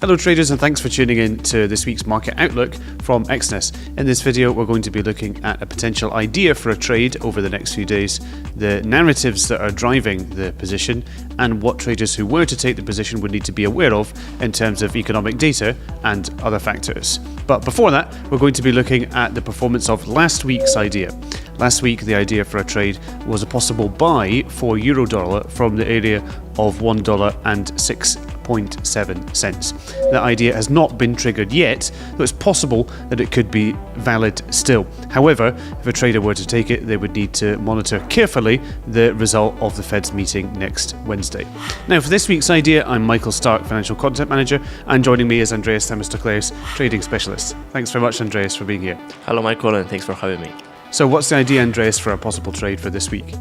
Hello traders, and thanks for tuning in to this week's market outlook from Exness. In this video we're going to be looking at a potential idea for a trade over the next few days, the narratives that are driving the position, and what traders who were to take the position would need to be aware of in terms of economic data and other factors. But before that, we're going to be looking at the performance of last week's idea. Last week the idea for a trade was a possible buy for euro-dollar from the area of $1.06.7. That idea has not been triggered yet, though it's possible that it could be valid still. However, if a trader were to take it, they would need to monitor carefully the result of the Fed's meeting next Wednesday. Now, for this week's idea, I'm Michael Stark, Financial Content Manager, and joining me is Andreas Themistocleus, Trading Specialist. Thanks very much, Andreas, for being here. Hello, Michael, and thanks for having me. So what's the idea, Andreas, for a possible trade for this week?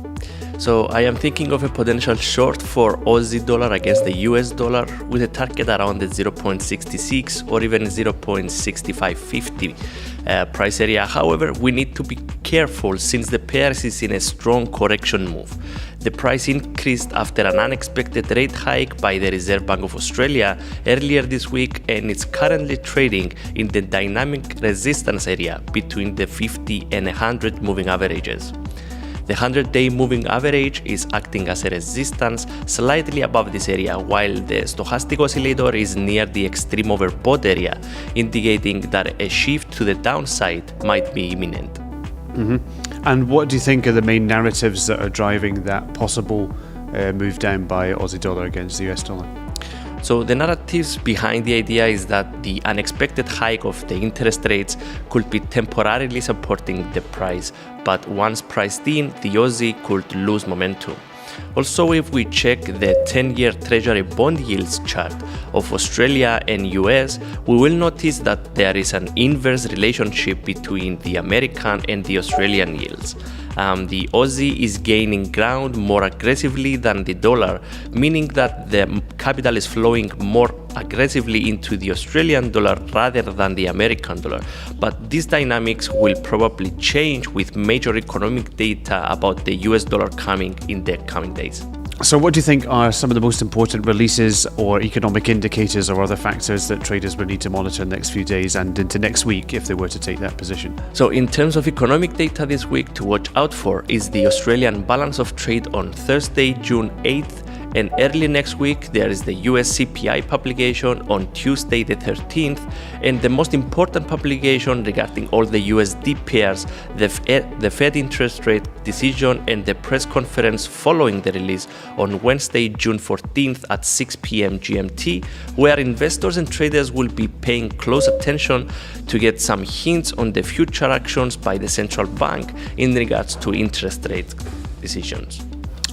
So I am thinking of a potential short for Aussie dollar against the US dollar with a target around the 0.66 or even 0.6550 price area. However, we need to be careful since the pair is in a strong correction move. The price increased after an unexpected rate hike by the Reserve Bank of Australia earlier this week, and it's currently trading in the dynamic resistance area between the 50 and 100 moving averages. The 100-day moving average is acting as a resistance slightly above this area, while the stochastic oscillator is near the extreme overbought area, indicating that a shift to the downside might be imminent. And what do you think are the main narratives that are driving that possible move down by Aussie dollar against the US dollar? So the narratives behind the idea is that the unexpected hike of the interest rates could be temporarily supporting the price, but once priced in, the Aussie could lose momentum. Also, if we check the 10-year Treasury bond yields chart of Australia and US, we will notice that there is an inverse relationship between the American and the Australian yields. The Aussie is gaining ground more aggressively than the dollar, meaning that the capital is flowing more aggressively into the Australian dollar rather than the American dollar. But these dynamics will probably change with major economic data about the US dollar coming in the coming days. So what do you think are some of the most important releases or economic indicators or other factors that traders will need to monitor in the next few days and into next week if they were to take that position? So in terms of economic data this week to watch out for is the Australian balance of trade on Thursday, June 8th, and early next week there is the US CPI publication on Tuesday the 13th, and the most important publication regarding all the USD pairs, the Fed interest rate decision and the press conference following the release on Wednesday, June 14th at 6 p.m. GMT, where investors and traders will be paying close attention to get some hints on the future actions by the central bank in regards to interest rate decisions.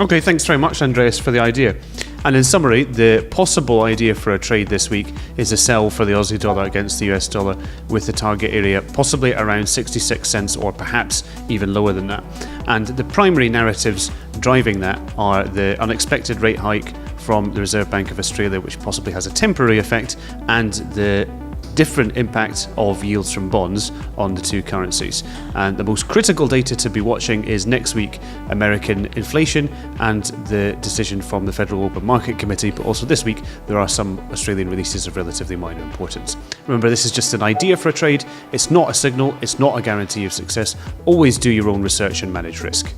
Okay, thanks very much, Andreas, for the idea. And in summary, the possible idea for a trade this week is a sell for the Aussie dollar against the US dollar with the target area possibly around 66 cents or perhaps even lower than that. And the primary narratives driving that are the unexpected rate hike from the Reserve Bank of Australia, which possibly has a temporary effect, and the different impact of yields from bonds on the two currencies. And the most critical data to be watching is next week American inflation and the decision from the Federal Open Market Committee, but also this week there are some Australian releases of relatively minor importance. Remember, this is just an idea for a trade, it's not a signal, it's not a guarantee of success. Always do your own research and manage risk.